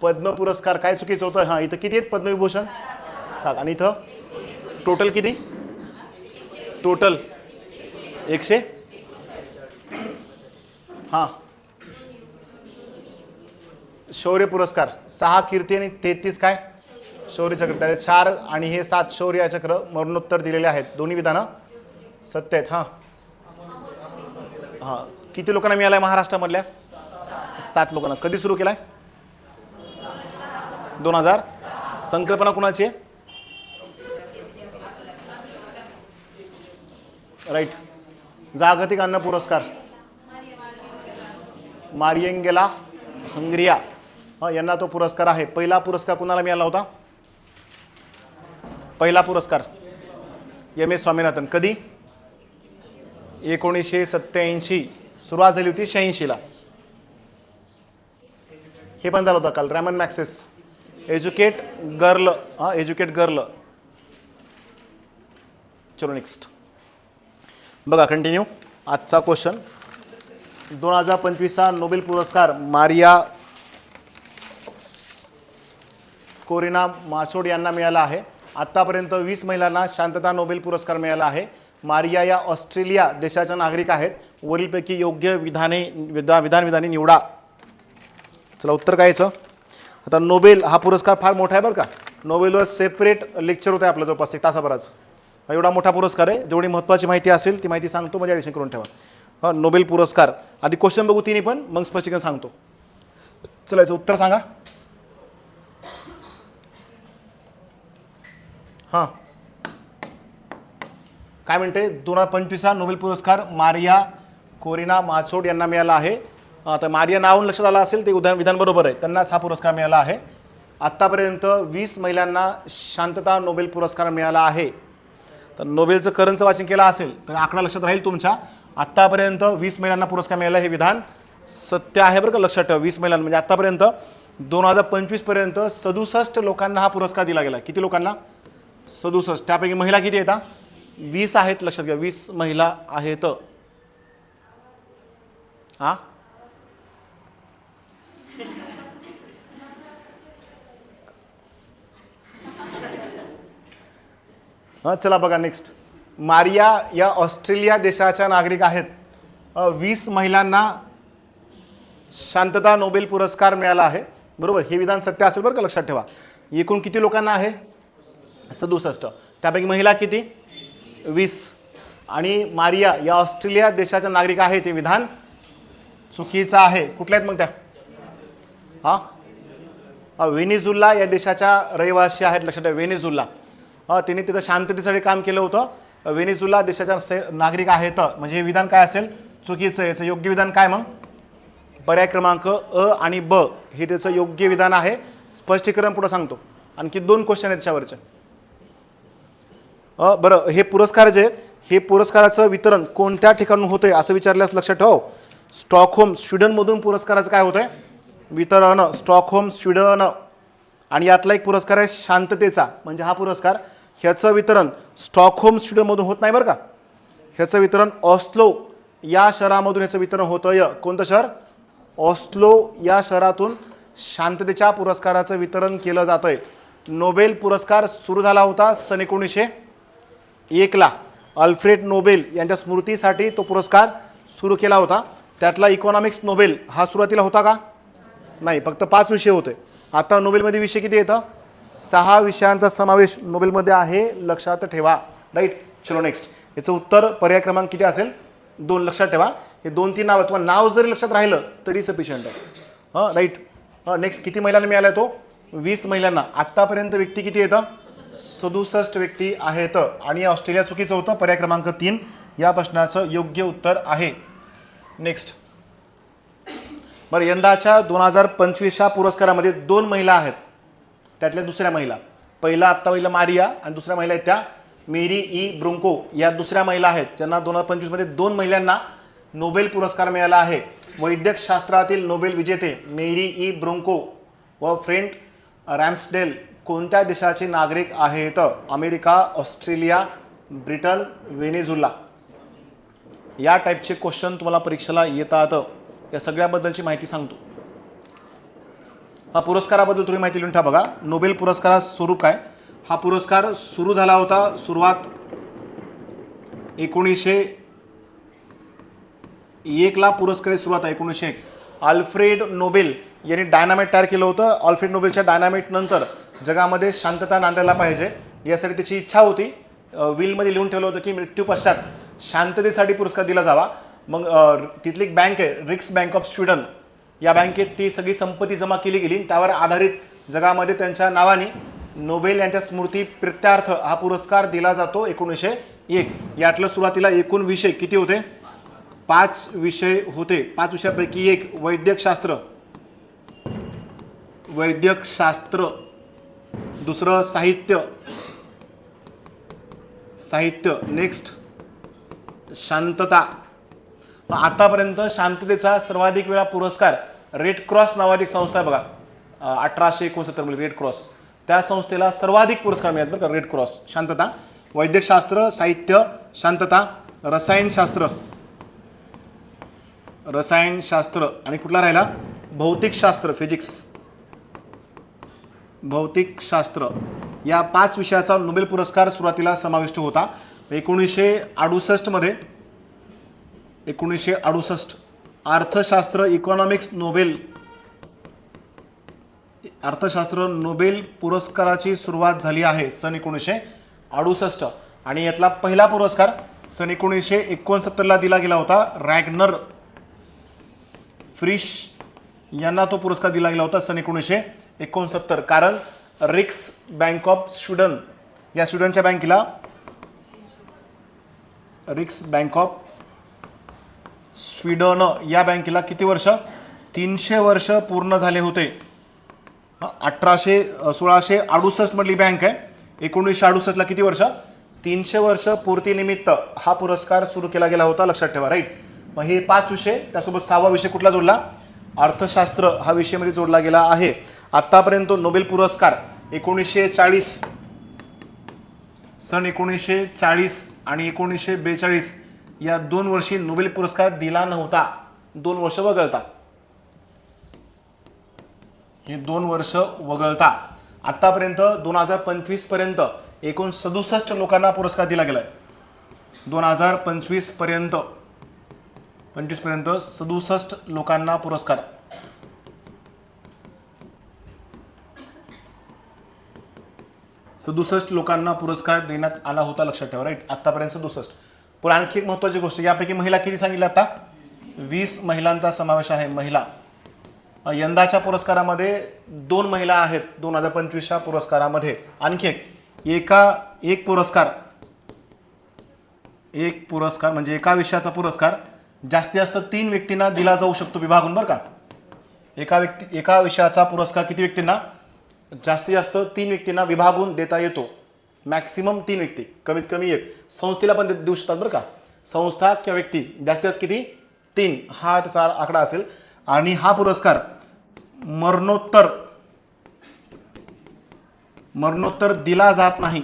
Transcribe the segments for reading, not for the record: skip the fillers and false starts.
पद्म पुरस्कार काय चुकीचं होतं? हां, इथं किती आहेत पद्मविभूषण? 7. आणि इथं टोटल किती? टोटल 100. हां, शौर्य पुरस्कार 6 कीर्ती आणि 33 काय शौर्य चक्र. त्याचे 4 आणि हे 7 शौर्य चक्र मरणोत्तर दिलेले आहेत. दोन्ही विधानं सत्य आहेत. हां हां, किती लोकांना मिळालाय महाराष्ट्रामधल्या? 7 लोकांना. कधी सुरू केलाय? 2000. संकल्पना कुणाची आहे? राईट. जागतिक अन्न पुरस्कार मारियंगेला हंगरिया यांना तो पुरस्कार आहे. पहिला पुरस्कार कुणाला मिळाला होता? पहिला पुरस्कार एम.एस. स्वामीनाथन. कधी? 1987. सुरुवात झाली होती 86 ला. हे पण झालं होतं काल. Ramon Magsaysay educate girl. Educate girl. चलो नेक्स्ट बघा, कंटिन्यू. आजचा क्वेश्चन 2025 नोबेल पुरस्कार मारिया कोरिना माचोड यांना मिळाला आहे. आतापर्यंत 20 महिलांना शांतता नोबेल पुरस्कार मिळाला आहे. मारिया या ऑस्ट्रेलिया देशाच्या नागरिक आहेत. वरीलपैकी योग्य विधाने निवडा. चला उत्तर काय याचं? आता नोबेल हा पुरस्कार फार मोठा आहे बरं का. नोबेलवर सेपरेट लेक्चर होतं आपलं जवळपास 1 तासाभराचं. एवढा मोठा पुरस्कार आहे. जेवढी महत्त्वाची माहिती असेल ती माहिती सांगतो, म्हणजे ॲडिशन करून ठेवा. नोबेल पुरस्कार आधी क्वेश्चन बघू तिन्ही पण, मग स्पष्टीकरण सांगतो. चला याचं उत्तर सांगा. हां, काय म्हणते? 2025 नोबेल पुरस्कार मारिया कोरिना माचोड यांना मिळाला आहे. आता मारिया नावून लक्षात आलं असेल ते विधान बरोबर आहे. त्यांनाच हा पुरस्कार मिळाला आहे. आत्तापर्यंत 20 महिलांना शांतता नोबेल पुरस्कार मिळाला आहे. तर नोबेलचं करंटचं वाचन केलं असेल तर आकडा लक्षात राहील तुमच्या. आत्तापर्यंत 20 महिलांना पुरस्कार मिळाला. हे विधान सत्य आहे बरं का, लक्षात ठेवा. 20 महिलांना म्हणजे आत्तापर्यंत 2025 पर्यंत 67 लोकांना हा पुरस्कार दिला गेला. किती लोकांना? 67. त्यापैकी महिला किती येतात? 20 आहेत. लक्षात घ्या, 20 महिला आहेत. हां, चला बघा नेक्स्ट. मारिया या ऑस्ट्रेलिया देशाच्या नागरिक आहेत. 20 महिलांना शांतता नोबेल पुरस्कार मिळाला आहे. बरोबर, हे विधान सत्य असेल बरं का, लक्षात ठेवा. एकूण किती लोकांना आहे? 67. त्यापैकी महिला किती? 20. आणि मारिया या ऑस्ट्रेलिया देशाच्या नागरिक आहेत. हे विधान चुकीचं आहे. कुठल्या आहेत मग त्या? व्हेनेझुला या देशाच्या रहिवासी आहेत. लक्षात ठेवा, व्हेनेझुला. तिने तिथं शांततेसाठी काम केलं होतं. व्हेनेझुला देशाच्या नागरिक आहेत. म्हणजे हे विधान काय असेल? चुकीचं. याचं योग्य विधान काय मग? पर्याय क्रमांक अ आणि ब हे त्याचं योग्य विधान आहे. स्पष्टीकरण पुढे सांगतो. आणखी 2 क्वेश्चन आहेत त्याच्यावरचे. बरं, हे पुरस्कार जे आहेत, हे पुरस्काराचं वितरण कोणत्या ठिकाणून होतंय असं विचारल्यास लक्षात ठेव. स्टॉकहोम स्वीडनमधून पुरस्काराचं काय होतंय? वितरण. Stockholm Sweden. आणि यातला एक पुरस्कार आहे शांततेचा, म्हणजे हा पुरस्कार, ह्याचं वितरण स्टॉकहोम स्वीडनमधून होत नाही बरं का. ह्याचं वितरण ऑस्लो या शहरामधून ह्याचं वितरण होतं. कोणतं शहर? ऑस्लो या शहरातून शांततेच्या पुरस्काराचं वितरण केलं जातंय. नोबेल पुरस्कार सुरू झाला होता सन 1901 ला. अल्फ्रेड नोबेल यांच्या स्मृतीसाठी तो पुरस्कार सुरू केला होता. त्यातला इकॉनॉमिक्स नोबेल हा सुरुवातीला होता का? नाही, फक्त 5 विषय होते. आता नोबेलमध्ये विषय किती येतं? 6 विषयांचा समावेश नोबेलमध्ये आहे. लक्षात ठेवा. राईट. चलो नेक्स्ट. याचं उत्तर पर्याय क्रमांक किती असेल? 2. लक्षात ठेवा. हे 2-3 नाव तुम्हाला नाव जरी लक्षात राहिलं तरी सफिशियंट आहे. राईट. नेक्स्ट किती महिलांना मिळाला तो? 20 महिलांना. आत्तापर्यंत व्यक्ती किती येतं? 67 व्यक्ती आहेत. आणि ऑस्ट्रेलिया चुकीचं होतं. पर्याय क्रमांक 3 या प्रश्नाचं योग्य उत्तर आहे. नेक्स्ट. बरं, यंदाच्या 2025 पुरस्कारामध्ये 2 महिला आहेत. त्यातल्या दुसऱ्या महिला, पहिला मारिया आणि दुसऱ्या महिला आहेत त्या मेरी ई ब्रुंको या दुसऱ्या महिला आहेत, ज्यांना 2025 मध्ये 2 महिलांना नोबेल पुरस्कार मिळाला आहे. वैद्यकशास्त्रातील नोबेल विजेते मेरी ई ब्रुंको व फ्रेंट रॅम्सडेल कोणत्या देशाचे नागरिक आहेत? America, Australia, Britain, Venezuela. या टाईपचे क्वेश्चन तुम्हाला परीक्षेला येतात. या सगळ्याबद्दलची माहिती सांगतो. पुरस्काराबद्दल तुम्ही माहिती लिहून ठेवा बघा. नोबेल पुरस्काराचं स्वरूप काय. हा पुरस्कार सुरू झाला होता, सुरुवात 1901 ला पुरस्काराची सुरुवात आहे. 1901 अल्फ्रेड नोबेल यांनी डायनामाइट तयार केलं होतं. अल्फ्रेड नोबेलच्या डायनामाइट नंतर जगामध्ये शांतता नांदायला पाहिजे यासाठी त्याची इच्छा होती. विलमध्ये लिहून ठेवलं होतं की मृत्यू पश्चात शांततेसाठी पुरस्कार दिला जावा. मग तिथली एक बँक आहे रिक्स बँक ऑफ स्वीडन, या बँकेत ती सगळी संपत्ती जमा केली गेली. त्यावर आधारित जगामध्ये त्यांच्या नावाने नोबेल यांच्या स्मृती प्रित्यार्थ हा पुरस्कार दिला जातो. 1901 यातलं सुरुवातीला एकूण विषय किती होते. 5 विषय होते. 5 विषयापैकी एक वैद्यकशास्त्र, दुसरं साहित्य, नेक्स्ट शांतता. आतापर्यंत शांततेचा सर्वाधिक वेळा पुरस्कार रेड क्रॉस नावाची एक संस्था आहे बघा, 1869 मध्ये रेड क्रॉस, त्या संस्थेला सर्वाधिक पुरस्कार मिळाले बरं का. Red cross. शांतता, वैद्यकशास्त्र, साहित्य, शांतता, रसायनशास्त्र आणि कुठला राहिला भौतिकशास्त्र, भौतिकशास्त्र. या 5 विषयाचा नोबेल पुरस्कार सुरुवातीला समाविष्ट होता. 1968 मध्ये 1968 अर्थशास्त्र नोबेल पुरस्काराची सुरुवात झाली आहे सन 1968. आणि यातला पहिला पुरस्कार सन 1969 ला दिला गेला होता. रॅग्नर फ्रिश यांना तो पुरस्कार दिला गेला होता सन 1969. कारण रिक्स बँक ऑफ स्वीडन या स्वीडनच्या बँकेला रिक्स बँक ऑफ स्वीडन या बँकेला किती वर्ष 300 वर्ष पूर्ण झाले होते. 1668 मधली बँक आहे. 1968 ला किती वर्ष 300 वर्ष पूर्तीनिमित्त हा पुरस्कार सुरू केला गेला होता. लक्षात ठेवा. राईट. मग हे 5 विषय त्यासोबत 6वा विषय कुठला जोडला अर्थशास्त्र हा विषयामध्ये जोडला गेला आहे. आतापर्यंत नोबेल पुरस्कार 1940 सन 1940 आणि 1942 या 2 वर्षी नोबेल पुरस्कार दिला नव्हता. 2 वर्ष वगळता. हे 2 वर्ष वगळता आतापर्यंत 2025 पर्यंत एकूण 67 लोकांना पुरस्कार दिला गेलाय. 2025 पर्यंत 67 लोकांना पुरस्कार. लोकांना पुरस्कार देण्यात आला होता. लक्षात ठेवा. राईट. आतापर्यंत 67. पण आणखी एक महत्त्वाची गोष्ट, यापैकी महिला किती सांगितलं आता 20 महिलांचा समावेश आहे. महिला यंदाच्या पुरस्कारामध्ये 2 महिला आहेत 2025च्या पुरस्कारामध्ये. आणखी एक पुरस्कार म्हणजे एका विषयाचा पुरस्कार जास्तीत जास्त 3 व्यक्तींना दिला जाऊ शकतो विभागून बरं का. एका विषयाचा पुरस्कार किती व्यक्तींना जास्तीत जास्त 3 व्यक्तींना विभागून देता येतो. मॅक्सिमम 3 व्यक्ती, कमीत कमी 1 संस्थेला पण देऊ शकतात बरं का. संस्था किंवा व्यक्ती जास्तीत जास्त किती 3 हा त्याचा आकडा असेल. आणि हा पुरस्कार मरणोत्तर दिला जात नाही.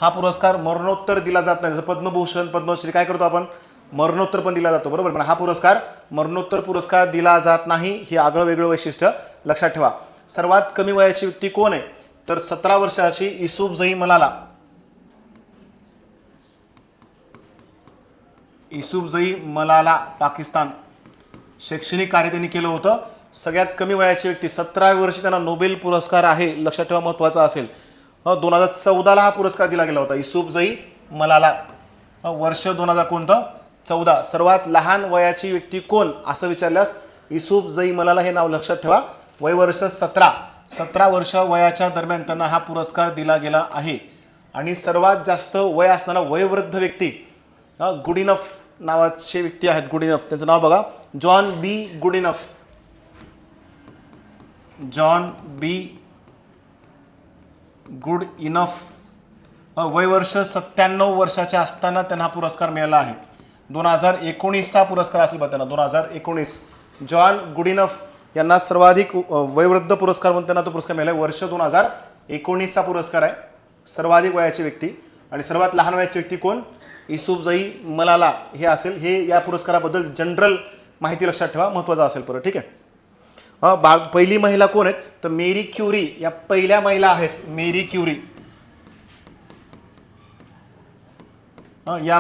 हा पुरस्कार मरणोत्तर दिला जात नाही. जसं पद्मभूषण, पद्मश्री काय करतो आपण मरणोत्तर पण दिला जातो बरोबर. पण हा पुरस्कार मरणोत्तर पुरस्कार दिला जात नाही. हे आगळं वेगळं वैशिष्ट्य लक्षात ठेवा. सर्वात कमी वयाची व्यक्ती कोण आहे तर 17 वर्षाची युसुफजई मलाला, पाकिस्तान. शैक्षणिक कार्य त्यांनी केलं होतं. सगळ्यात कमी वयाची व्यक्ती 17 वर्षी त्यांना नोबेल पुरस्कार आहे. लक्षात ठेवा, महत्त्वाचा असेल. 2014 ला हा पुरस्कार दिला गेला होता युसुफजई मलाला. वर्ष 2000 कोणतं 14. सर्वात लहान वयाची व्यक्ती कोण असं विचारल्यास युसुफजई मलाला हे नाव लक्षात ठेवा. वयवर्ष 17 वर्ष वयाच्या दरम्यान त्यांना हा पुरस्कार दिला गेला आहे. आणि सर्वात जास्त वय असणारा वयोवृद्ध व्यक्ती गुडिनफ नावाचे व्यक्ती आहेत. गुडिनफ त्यांचं नाव बघा जॉन बी गुडइनफ. वयवर्ष 97 वर्षाचे असताना त्यांना हा पुरस्कार मिळाला आहे. 2019चा पुरस्कार असेल बघा त्यांना. 2019 जॉन गुडिनफ यांना सर्वाधिक वयोवृद्ध पुरस्कार म्हणून त्यांना तो पुरस्कार मिळाला. वर्ष 2019चा पुरस्कार आहे. सर्वाधिक वयाची व्यक्ती. आणि सर्वात लहान वयाची व्यक्ती कोण युसुफजई मलाला हे असेल. हे या पुरस्काराबद्दल जनरल माहिती लक्षात ठेवा, महत्त्वाचं असेल परत, ठीक आहे. पहिली महिला कोण आहेत तर मेरी क्युरी या पहिल्या महिला आहेत. मेरी क्युरी या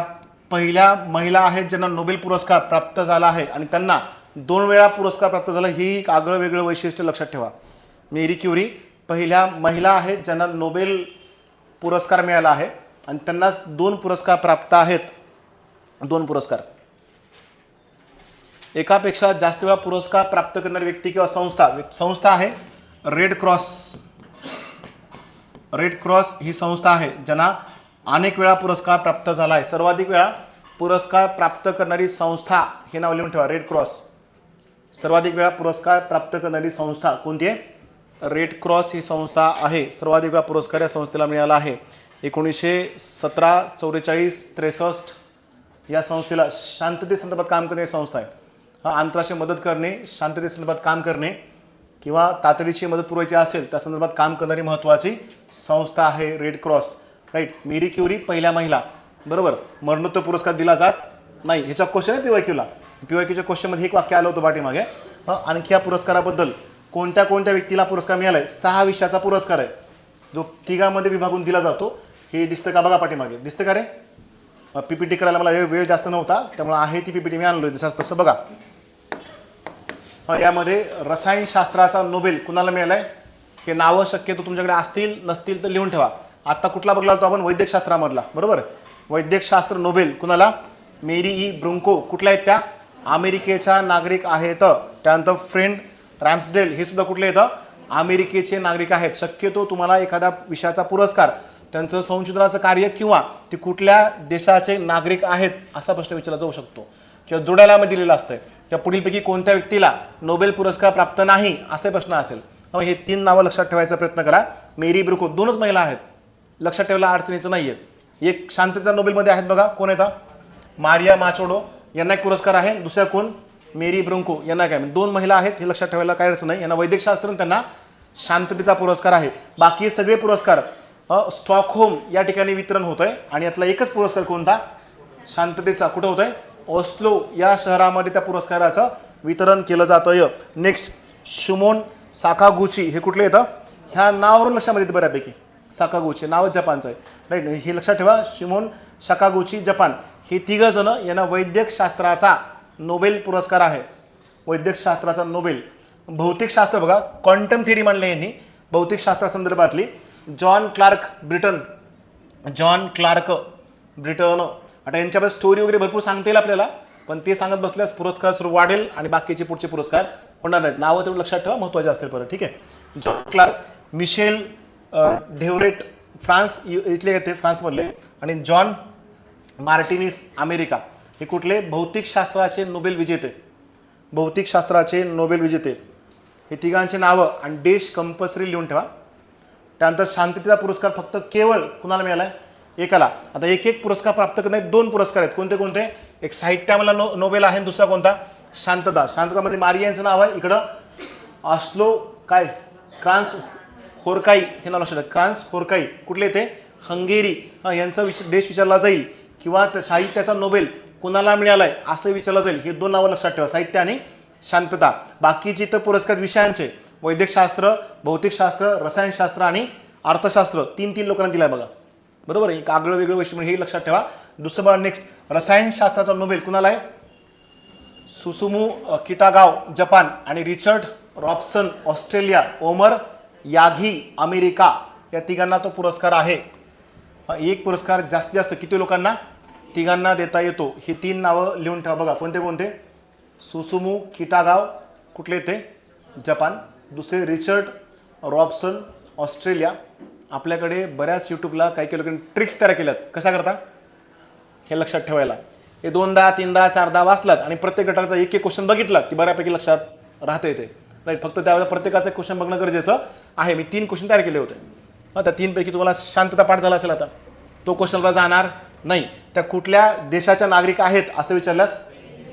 पहिल्या महिला आहेत ज्यांना नोबेल पुरस्कार प्राप्त झाला आहे आणि त्यांना 2 वेळा पुरस्कार प्राप्त झाला. ही एक आगळं वेगळं वैशिष्ट्य लक्षात ठेवा. मेरी क्युरी पहिल्या महिला आहेत ज्यांना नोबेल पुरस्कार मिळाला आहे आणि त्यांना 2 पुरस्कार प्राप्त आहेत. 2 पुरस्कार. एकापेक्षा जास्त वेळा पुरस्कार प्राप्त करणारी व्यक्ती किंवा संस्था आहे रेड क्रॉस. रेड क्रॉस ही संस्था आहे ज्यांना अनेक वेळा पुरस्कार प्राप्त झाला आहे. सर्वाधिक वेळा पुरस्कार प्राप्त करणारी संस्था हे नाव लिहून ठेवा, रेड क्रॉस. सर्वाधिक वेळा पुरस्कार प्राप्त करणारी संस्था कोणती आहे? रेड क्रॉस ही संस्था आहे. सर्वाधिक वेळा पुरस्कार या संस्थेला मिळाला आहे. 1917, 44, 63 या संस्थेला शांततेसंदर्भात काम करणारी संस्था आहे. आंतरराष्ट्रीय मदत करणे, शांततेसंदर्भात काम करणे किंवा तातडीची मदत पुरवायची असेल त्या संदर्भात काम करणारी महत्त्वाची संस्था आहे Red Cross. Right. Marie Curie पहिल्या महिला, बरोबर. मरणोत्तर पुरस्कार दिला जात नाही. ह्याचा क्वेश्चन आहे पीवायक्यूला. पीवायक्यूच्या क्वेश्चनमध्ये एक वाक्य आलं होतं पाठीमागे. आणखी या पुरस्काराबद्दल कोणत्या कोणत्या व्यक्तीला पुरस्कार मिळाला आहे? 6 विषयाचा पुरस्कार आहे जो तिघांमध्ये विभागून दिला जातो. हे दिसतं का बघा पाठीमागे, दिसतं का रे? पीपीटी करायला मला वेळ जास्त नव्हता त्यामुळे आहे ती पीपीटी मी आणलो जसं तसं बघा. यामध्ये रसायनशास्त्राचा नोबेल कुणाला मिळालाय? हे नावं शक्यतो तुमच्याकडे असतील नसतील तर लिहून ठेवा. आता कुठला बघला होतो आपण? वैद्यकशास्त्रामधला, बरोबर. वैद्यकशास्त्र नोबेल कुणाला? मेरी ई ब्रुंको. कुठल्या आहेत त्या? अमेरिकेच्या नागरिक आहेत. त्यानंतर फ्रेड रॅम्सडेल हे सुद्धा कुठले येतं? अमेरिकेचे नागरिक आहेत. शक्यतो तुम्हाला एखादा विषयाचा पुरस्कार त्यांचं संशोधनाचं कार्य किंवा ते कुठल्या देशाचे नागरिक आहेत असा प्रश्न विचारला जाऊ शकतो किंवा जोडायला मध्ये दिलेलं असतंय. त्या पुढीलपैकी कोणत्या व्यक्तीला नोबेल पुरस्कार प्राप्त नाही असे प्रश्न असेल. हे 3 नावं लक्षात ठेवायचा प्रयत्न करा. मेरी ब्रुंको 2च महिला आहेत, लक्षात ठेवायला अडचणीचं नाहीये. एक शांततेचा नोबेलमध्ये आहेत बघा, कोण येतात? मारिया माचोडो यांना एक पुरस्कार आहे. दुसऱ्या कोण? मेरी ब्रुंको यांना काय? 2 महिला आहेत, हे लक्षात ठेवायला काय अडचण नाही. यांना वैद्यकशास्त्र त्यांना शांततेचा पुरस्कार आहे. बाकी सगळे पुरस्कार स्टॉकहोम या ठिकाणी वितरण होत आहे आणि यातला एकच पुरस्कार कोणता? शांततेचा. कुठं होत आहे? ओस्लो या शहरामध्ये त्या पुरस्काराचं वितरण केलं जातं. नेक्स्ट, शिमोन साकागुची हे कुठले येतं? ह्या नावावरून लक्षामध्ये येतं बऱ्यापैकी. साकागुची नाव जपानचं आहे, राईट. हे लक्षात ठेवा. Shimon Sakaguchi Japan. हे 3 जण यांना वैद्यकशास्त्राचा नोबेल पुरस्कार आहे. वैद्यकशास्त्राचा नोबेल. भौतिकशास्त्र बघा, क्वांटम थिअरी मांडली यांनी भौतिकशास्त्रासंदर्भातली. John Clarke Britain. John Clarke Britain. आता यांच्याबद्दल स्टोरी वगैरे भरपूर सांगता येईल आपल्याला, पण ते सांगत बसल्यास पुरस्कार सुरू वाढेल आणि बाकीचे पुढचे पुरस्कार होणार नाहीत. नावं तेवढं लक्षात ठेवा, महत्त्वाचे असतील परत, ठीक आहे. जॉन क्लार्क, मिशेल ढेवरेट फ्रान्स इथले येते, फ्रान्समधले. आणि जॉन मार्टिनिस अमेरिका. हे कुठले? भौतिकशास्त्राचे नोबेल विजेते. भौतिकशास्त्राचे नोबेल विजेते. हे तिघांचे नावं आणि देश कंपल्सरी लिहून ठेवा. त्यानंतर शांततेचा पुरस्कार फक्त केवळ कुणाला मिळाला आहे? एकाला. आता एक पुरस्कार प्राप्त करणारे 2 पुरस्कार आहेत. कोणते कोणते? एक साहित्यामधला नोबेल आहे, दुसरा कोणता? शांतता. शांततामध्ये मारिया यांचं नाव आहे. इकडं ऑस्लो काय? क्रान्स होरकाई हे नाव लक्षात. क्रान्स होरकाई कुठले ते? हंगेरी. यांचा देश विचारला जाईल किंवा साहित्याचा नोबेल कुणाला मिळालाय असं विचारलं जाईल. हे 2 नावं लक्षात ठेवा, साहित्य आणि शांतता. बाकीचे तर पुरस्कार विषयांचे वैद्यकशास्त्र, भौतिकशास्त्र, रसायनशास्त्र आणि अर्थशास्त्र 3 लोकांना दिलाय बघा, बरोबर. एक आगळं वेगळं वैशिष्ट्य हे लक्षात ठेवा. दुसरं बघा, नेक्स्ट रसायनशास्त्राचा नोबेल कुणाला आहे? सुसुमू किटागाव जपान आणि Richard Robson Australia, Omar Yaghi America या तिघांना तो पुरस्कार आहे. एक पुरस्कार जास्तीत जास्त किती लोकांना? तिघांना देता येतो. ही 3 नावं लिहून ठेवा बघा. कोणते कोणते? सुसुमू किटागाव कुठले ते? जपान. दुसरे रिचर्ड रॉबसन ऑस्ट्रेलिया. आपल्याकडे बऱ्याच यूट्यूबला काही लोकांनी ट्रिक्स तयार केल्यात. कशा करता हे लक्षात ठेवायला. हे 2दा 3दा 4दा वाचलात आणि प्रत्येक गटाचा एक क्वेश्चन बघितला की बऱ्यापैकी लक्षात राहते ते, राईट. फक्त त्यावेळेला प्रत्येकाचं क्वेश्चन बघणं गरजेचं आहे. मी 3 क्वेश्चन तयार केले होते. त्या 3 पैकी तुम्हाला शांतता पाठ झाला असेल. आता तो क्वेश्चनला जाणार नाही. त्या कुठल्या देशाच्या नागरिक आहेत असं विचारल्यास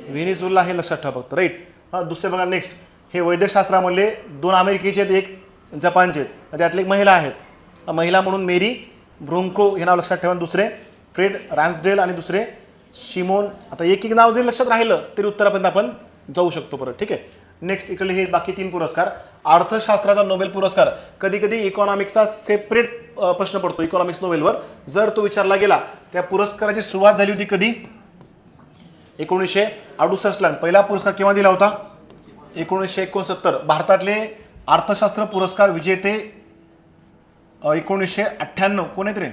व्हेनेझुएला हे लक्षात ठेवा फक्त, राईट. दुसरे बघा, नेक्स्ट हे वैद्यकशास्त्रामधले 2 अमेरिकेचे आहेत, एक जपानचे आहेत. त्यातले एक महिला आहेत. महिला म्हणून मेरी ब्रुंको हे नाव लक्षात ठेवा. दुसरे फ्रेड रॅम्सडेल आणि दुसरे शिमोन. आता एक नाव जरी लक्षात राहिलं तरी उत्तरापर्यंत आपण जाऊ शकतो परत. ठीक आहे. नेक्स्ट इकडे हे बाकी 3 पुरस्कार. अर्थशास्त्राचा नोबेल पुरस्कार, कधी कधी इकॉनॉमिक्सचा सेपरेट प्रश्न पडतो इकॉनॉमिक्स नोबेलवर, जर तो विचारला गेला. त्या पुरस्काराची सुरुवात झाली होती कधी? 1968 ला. पहिला पुरस्कार केव्हा दिला होता? 1969. भारतातले अर्थशास्त्र पुरस्कार विजेते 1998 कोण आहेत रे?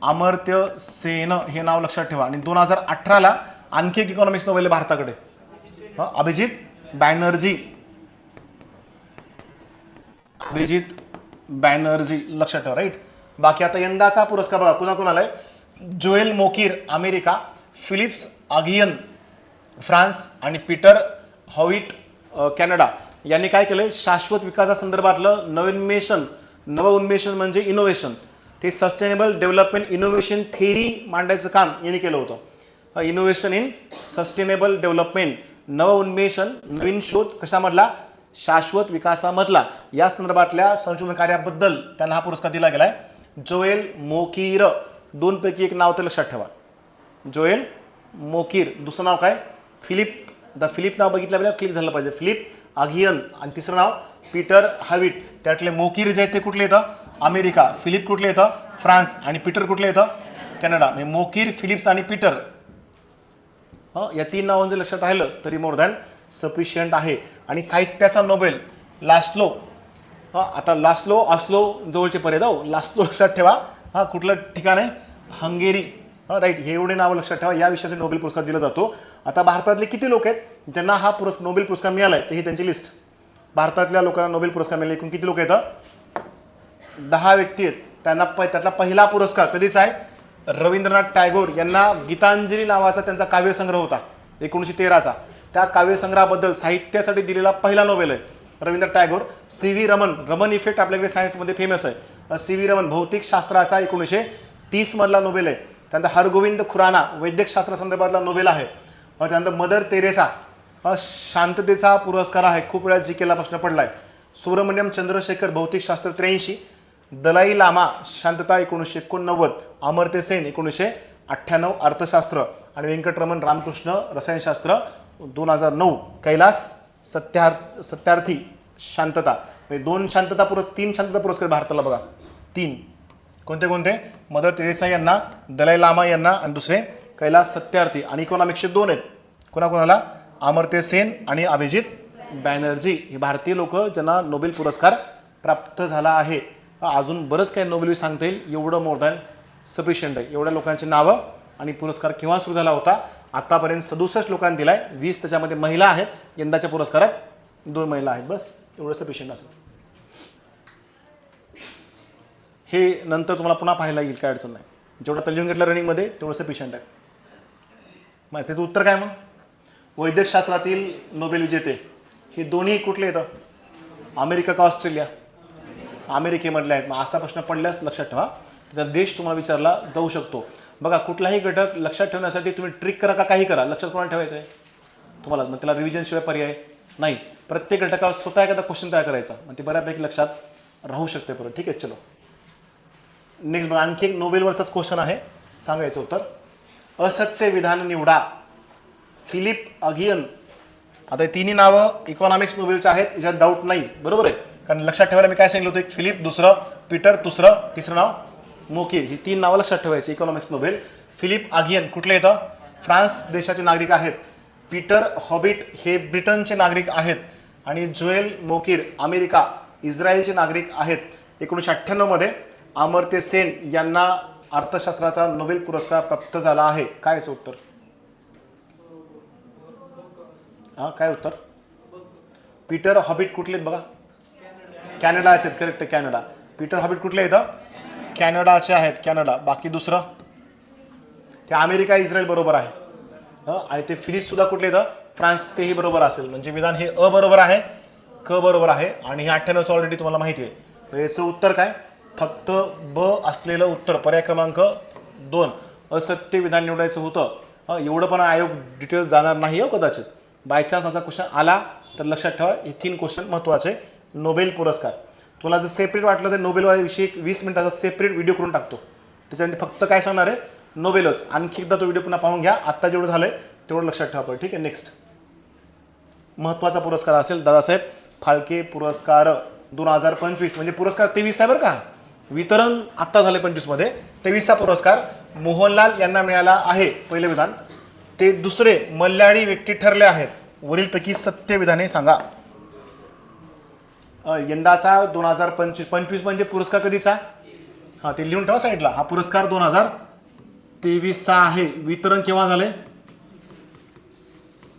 अमर्त्य सेन, हे नाव लक्षात ठेवा. आणि 2018 ला आणखी एक इकॉनॉमिक्स नोबेल भारताकडे, अभिजित बॅनर्जी. अभिजित बॅनर्जी लक्षात ठेवा. राईट. बाकी आता यंदाचा पुरस्कार बघा कुणा कोणाला आहे. Joel Mokyr America, Philips आगियन France आणि पीटर हॉविट कॅनडा यांनी काय केलंय? शाश्वत विकासासंदर्भातलं नवउन्मेषण म्हणजे इनोव्हेशन, ते सस्टेनेबल डेव्हलपमेंट इनोव्हेशन थेअरी मांडायचं काम यांनी केलं होतं. इनोव्हेशन इन सस्टेनेबल डेव्हलपमेंट, नवउन्मेषण, नवीन शोध कशामधला? शाश्वत विकासामधला. या संदर्भातल्या संशोधन कार्याबद्दल त्यांना हा पुरस्कार दिला गेलाय. जोएल मोकीर, 2 पैकी एक नाव तर लक्षात ठेवा. Joel Mokyr. दुसरं नाव काय? फिलिप. द फिलिप नाव बघितल्यावर क्लिक झालं पाहिजे. फिलिप आगियन. आणि तिसरं नाव पीटर हॅविट. त्यातले मोकीर जे आहेत ते कुठले येतं? अमेरिका. फिलिप कुठले येतं? फ्रान्स. आणि पीटर कुठले येतं? कॅनडा. म्हणजे मोकीर, फिलिप्स आणि पीटर, या 3 नावांचं लक्षात राहिलं तरी मोर दॅन सफिशियंट आहे. आणि साहित्याचा नोबेल लास्लो. आता लास्लो ऑस्लो जवळचे पर्याय जाऊ. लास्लो लक्षात ठेवा. कुठलं ठिकाण आहे? हंगेरी. राईट. हे एवढे नावं लक्षात ठेवा. या विषयाचा नोबेल पुरस्कार दिला जातो. आता भारतातले किती लोक आहेत ज्यांना हा नोबेल पुरस्कार मिळालाय ते ही त्यांची लिस्ट. भारतातल्या लोकांना नोबेल पुरस्कार मिळाले एकूण किती लोक येतं? 10 व्यक्ती आहेत. त्यातला पहिला पुरस्कार कधीचा आहे? रवींद्रनाथ टागोर यांना गीतांजली नावाचा त्यांचा काव्यसंग्रह होता 1913चा. त्या काव्यसंग्रहाबद्दल साहित्यासाठी दिलेला पहिला नोबेल आहे रवींद्रनाथ टागोर. CV रमन, रमन इफेक्ट आपल्याकडे सायन्समध्ये फेमस आहे. CV रमन भौतिक शास्त्राचा 1930 मधला नोबेल आहे. त्यानंतर हरगोविंद खुराना वैद्यकशास्त्रासंदर्भातला नोबेल आहे. त्यानंतर मदर तेरेसा शांततेचा पुरस्कार आहे, खूप वेळा GK ला प्रश्न पडलाय. सुब्रमण्यम चंद्रशेखर भौतिकशास्त्र 83. दलाई लामा शांतता 1989. अमर्त्य सेन 1998 अर्थशास्त्र. आणि व्यंकटरमण रामकृष्ण रसायनशास्त्र 2009. कैलास सत्यार्थी शांतता. म्हणजे 3 शांतता पुरस्कार भारताला बघा. 3 कोणते कोणते? मदर तेरेसा यांना, दलाई लामा यांना आणि दुसरे कैलास सत्यार्थी. आणि इकॉनॉमिक्सचे 2 आहेत. कोणाकोणाला? अमर्त्य सेन आणि अभिजित बॅनर्जी. हे भारतीय लोक ज्यांना नोबेल पुरस्कार प्राप्त झाला आहे. अजून बरंच काही नोबेल सांगता येईल, एवढं मोर दॅन सफिशियंट आहे. एवढ्या लोकांची नावं आणि पुरस्कार केव्हा सुरू झाला होता? आतापर्यंत 67 लोकांनी दिलाय. 20 त्याच्यामध्ये महिला आहेत. यंदाच्या पुरस्कारात 2 महिला आहेत. बस एवढं सफिशियंट असेल. हे नंतर तुम्हाला पुन्हा पाहायला येईल, काय अडचण नाही. जेवढं आता लिहून घेतलं रनिंगमध्ये तेवढं सफिशियंट आहे. माझं उत्तर काय मग? वैद्यकशास्त्रातील नोबेल विजेते हे दोन्ही कुठले येतं? अमेरिका का ऑस्ट्रेलिया? अमेरिकेमधले आहेत. मग असा प्रश्न पडल्यास लक्षात ठेवा, त्याचा देश तुम्हाला विचारला जाऊ शकतो. बघा कुठलाही घटक लक्षात ठेवण्यासाठी तुम्ही ट्रिक करा का काही करा, लक्षात कोणाला ठेवायचं आहे तुम्हाला. मग त्याला रिव्हिजनशिवाय पर्याय नाही. प्रत्येक घटकावर स्वतः एखादा क्वेश्चन तयार करायचा, मग ते बऱ्यापैकी लक्षात राहू शकते परत. ठीक आहे. चलो नेक्स्ट बघा, आणखी एक नोबेलवरचाच क्वेश्चन आहे, सांगायचं उत्तर. असत्य विधान निवडा. फिलिप आगियन. आता हे 3ही नावं इकॉनॉमिक्स नोबेलचे आहेत, याच्यात डाऊट नाही. बरोबर आहे. कारण लक्षात ठेवायला मी काय सांगितलं होतं? एक फिलिप, दुसरं पीटर, तिसरं नाव मोकीर. ही 3 नावं लक्षात ठेवायची. Economics Nobel. फिलिप आगियन कुठले येतं? फ्रान्स देशाचे नागरिक आहेत. पीटर हॉबिट हे ब्रिटनचे नागरिक आहेत. आणि जोएल मोकीर अमेरिका इस्रायलचे नागरिक आहेत. 1998 मध्ये अमर्त्य सेन यांना अर्थशास्त्राचा नोबेल पुरस्कार प्राप्त झाला आहे. काय याचं उत्तर? काय उत्तर? पीटर हॉबिट कुठले बघा? कॅनडाचे आहेत. Correct, Canada. पीटर हॉबिट कुठले येतं? कॅनडाचे आहेत. कॅनडा. बाकी दुसरं ते अमेरिका इस्रायल बरोबर आहे. आणि ते फिलिप सुद्धा कुठले येतं? फ्रान्स. तेही बरोबर असेल. म्हणजे विधान हे अ बरोबर आहे, क बरोबर आहे. आणि हे 98 ऑलरेडी तुम्हाला माहिती आहे. याचं उत्तर काय? फक्त ब असलेलं उत्तर, पर्याय क्रमांक 2. असत्य विधान निवडायचं होतं. एवढं पण आयोग डिटेल जाणार नाही हो कदाचित. बाय चान्स असा क्वेश्चन आला तर लक्षात ठेवा, हे 3 क्वेश्चन महत्त्वाचे. नोबेल पुरस्कार तुला जर सेपरेट वाटलं तर नोबेल विषयी 20 मिनिटाचा सेपरेट व्हिडिओ करून टाकतो. त्याच्यामध्ये फक्त काय सांगणार आहे? नोबेलच. आणखी एकदा तो व्हिडिओ पुन्हा पाहून घ्या. आत्ता जेवढं झालंय तेवढं लक्षात ठेवा आपण. ठीक आहे. नेक्स्ट महत्त्वाचा पुरस्कार असेल दादासाहेब फाळके पुरस्कार 2025 म्हणजे पुरस्कार 23 आहे बरं का. वितरण आत्ता झाले 25 मध्ये. 23वा पुरस्कार मोहनलाल यांना मिळाला आहे. पहिले विधान. ते दुसरे मल्याळी व्यक्ती ठरले आहेत. वरीलपैकी सत्य विधाने सांगा. यंदाचा 2025 म्हणजे पुरस्कार कधीचा. हा ते लिहून ठेवा साईडला. हा पुरस्कार 2023 आहे. वितरण केव्हा झाले.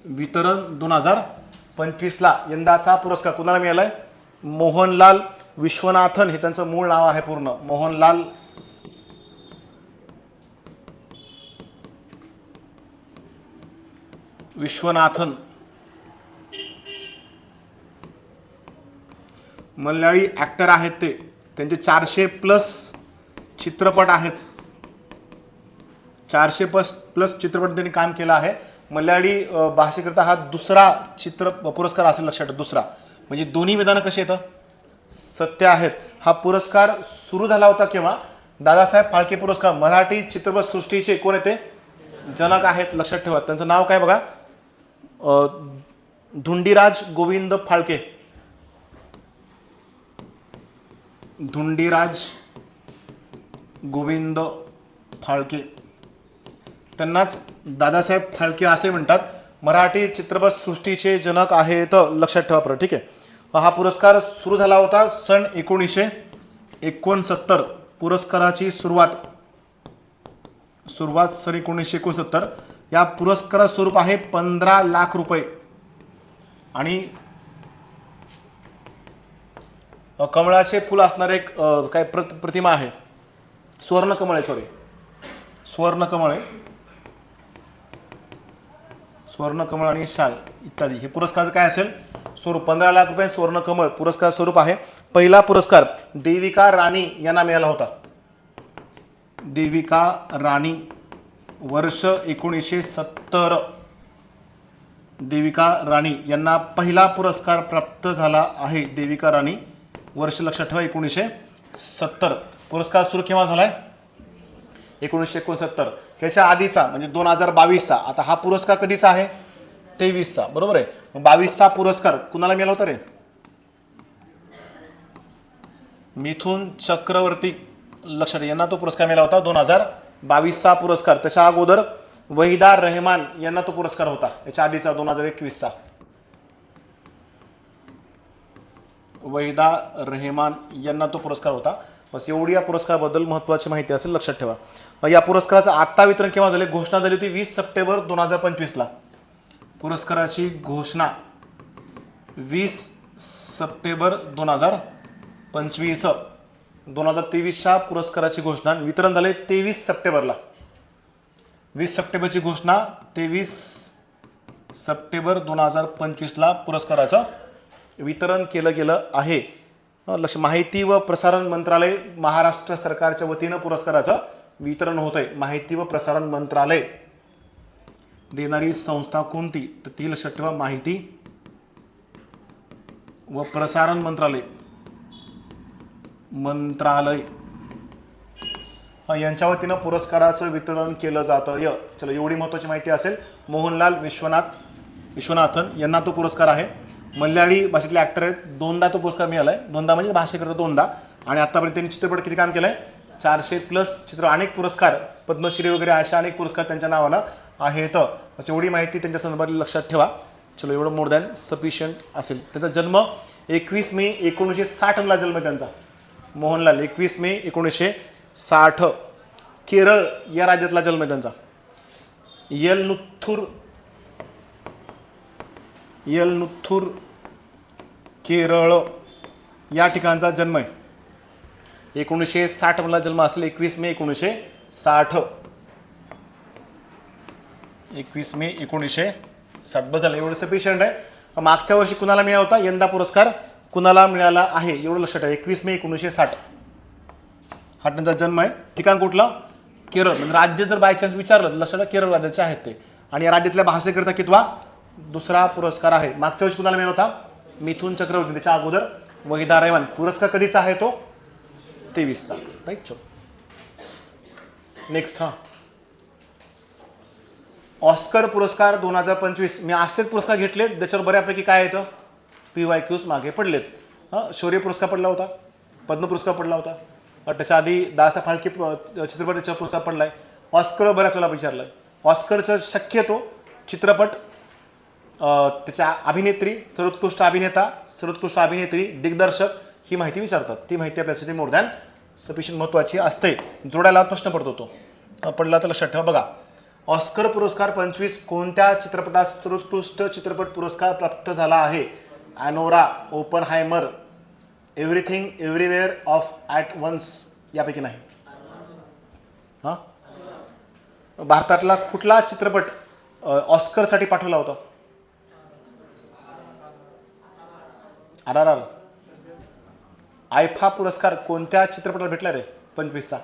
वितरण 2025 ला. यंदाचा पुरस्कार कुणाला मिळालाय. मोहनलाल विश्वनाथन हे त्यांचं मूळ नाव आहे पूर्ण. मोहनलाल विश्वनाथन. मल्याळी ऍक्टर आहेत ते. त्यांचे 400+ चित्रपट आहेत. 400+ चित्रपट त्यांनी काम केलं आहे. मल्याळी भाषेकरता हा दुसरा पुरस्कार असेल लक्षात ठेवा. दुसरा म्हणजे दोन्ही विधानं कशी येतं सत्य आहेत. हा पुरस्कार सुरू झाला होता केव्हा. दादासाहेब फाळके पुरस्कार मराठी चित्रपट सृष्टीचे कोण येते जनक आहेत. लक्षात ठेवा. त्यांचं नाव काय बघा. धुंडीराज गोविंद फाळके. धुंडीराज गोविंद फाळके. त्यांनाच दादासाहेब फाळके असे म्हणतात. मराठी चित्रपट सृष्टीचे जनक आहेत. लक्षात ठेवा परत. ठीक आहे. हा पुरस्कार सुरू झाला होता सन 1969. पुरस्काराची सुरुवात सन 1969. या पुरस्काराचं स्वरूप आहे 15 लाख रुपये. आणि कमळाचे फुल असणारे एक काय प्रतिमा आहे. सुवर्णकमळ आहे. सॉरी सुवर्णकमळ आहे. सुवर्णकमळ आणि शाल इत्यादी. हे पुरस्काराचं काय असेल स्वरूप. 15 लाख रुपये सुवर्णकमळ पुरस्कार स्वरूप आहे. पहिला पुरस्कार देविका राणी यांना मिळाला होता. देविका राणी वर्ष 1970. देविका राणी यांना पहिला पुरस्कार प्राप्त झाला आहे. देविका राणी वर्ष लक्षात ठेवा 1970. पुरस्कार सुरू केव्हा झालाय 1969. ह्याच्या आधीचा म्हणजे 2022चा. आता हा पुरस्कार कधीचा आहे 23चा. बरोबर आहे. 22चा पुरस्कार कुणाला मिळाला होता रे. मिथुन चक्रवर्ती लक्षात यांना तो पुरस्कार मिळाला होता 2022चा पुरस्कार. त्याच्या अगोदर वहिदा रहमान यांना तो पुरस्कार होता. याच्या आधीचा 2021चा. वहिदा रहमान यांना तो पुरस्कार होता. बस एवढी या पुरस्काराबद्दल महत्त्वाची माहिती असेल लक्षात ठेवा. या पुरस्काराचं आत्ता वितरण केव्हा झाले. घोषणा झाली होती 20 सप्टेंबर 2025 ला. पुरस्काराची घोषणा 20 सप्टेंबर 2025. 2023च्या पुरस्काराची घोषणा. वितरण झाले 23 सप्टेंबरला. 20 सप्टेंबरची घोषणा. 23 सप्टेंबर 2025 ला पुरस्काराचं वितरण केलं गेलं आहे. लक्ष. माहिती व प्रसारण मंत्रालय महाराष्ट्र सरकारच्या वतीनं पुरस्काराचं वितरण होत आहे. माहिती व प्रसारण मंत्रालय देणारी संस्था कोणती तर ती लक्षात ठेवा. माहिती व प्रसारण मंत्रालय यांच्या वतीनं पुरस्काराचं वितरण केलं जातं. चला एवढी महत्त्वाची माहिती असेल. मोहनलाल विश्वनाथन यांना तो पुरस्कार आहे. मल्याळी भाषेतले ऍक्टर आहेत. 2दा तो पुरस्कार मिळालाय. 2दा म्हणजे भाषेकरता 2दा. आणि आतापर्यंत त्यांनी चित्रपट किती काम केलंय 400+ चित्र. अनेक पुरस्कार पद्मश्री वगैरे अशा अनेक पुरस्कार त्यांच्या नावानं आहेत. असं एवढी माहिती त्यांच्या संदर्भात लक्षात ठेवा. चलो एवढं मोर दॅन सफिशियंट असेल. त्यांचा जन्म 21 मे 1960 ला जन्म त्यांचा. मोहनलाल 21 मे 1960. केरळ या राज्यातला जन्म आहे त्यांचा. येलनुथूर केरळ या ठिकाणचा जन्म आहे. 1960 ला जन्म असेल. 21 मे 1960. 21 मे 1960. बस झालं एवढं सफिशियंट आहे. मागच्या वर्षी कुणाला मिळाला होता. यंदा पुरस्कार कुणाला मिळाला आहे एवढं लक्षात ठेवा. 21 मे 1960 हा त्यांचा जन्म आहे. ठिकाण कुठलं केरळ. म्हणजे राज्य जर बाय चान्स विचारलं तर लक्षात केरळ राज्याचे आहेत ते. आणि या राज्यातल्या भाषेकरता कितवा दुसरा पुरस्कार आहे. मागच्या वर्षी कुणाला मिळाला होता मिथुन चक्रवर्ती. त्याच्या अगोदर वहिदा रहमान. पुरस्कार कधीचा आहे तो 23चा. राईट. नेक्स्ट. ऑस्कर पुरस्कार 2025 मी असलेच पुरस्कार घेतलेत, त्याच्यावर बऱ्यापैकी काय येतं, PYQs मागे पडलेत. शौर्य पुरस्कार पडला होता, पद्म पुरस्कार पडला होता, त्याच्या आधी दासा फाळके चित्रपटाचा पुरस्कार पडलाय. ऑस्कर बऱ्याच वेळा विचारलाय. ऑस्करचं शक्यतो चित्रपट, त्याच्या अभिनेत्री, सर्वोत्कृष्ट अभिनेता, सर्वोत्कृष्ट अभिनेत्री, दिग्दर्शक ही माहिती विचारतात. ती माहिती आपल्यासाठी मोर दॅन सफिशियंट महत्त्वाची असते. जोडायला प्रश्न पडतो तो पडला तर लक्षात ठेवा. बघा, ऑस्कर पुरस्कार 25 कोणत्या चित्रपटास सर्वोत्कृष्ट चित्रपट पुरस्कार प्राप्त झाला आहे? Anora, Oppenheimer, everything everywhere all at once यापैकी नाही. हां, भारतातला कुठला चित्रपट ऑस्करसाठी पाठवला होता? RRR. आयफा पुरस्कार कोणत्या चित्रपटाला भेटला रे 25चा?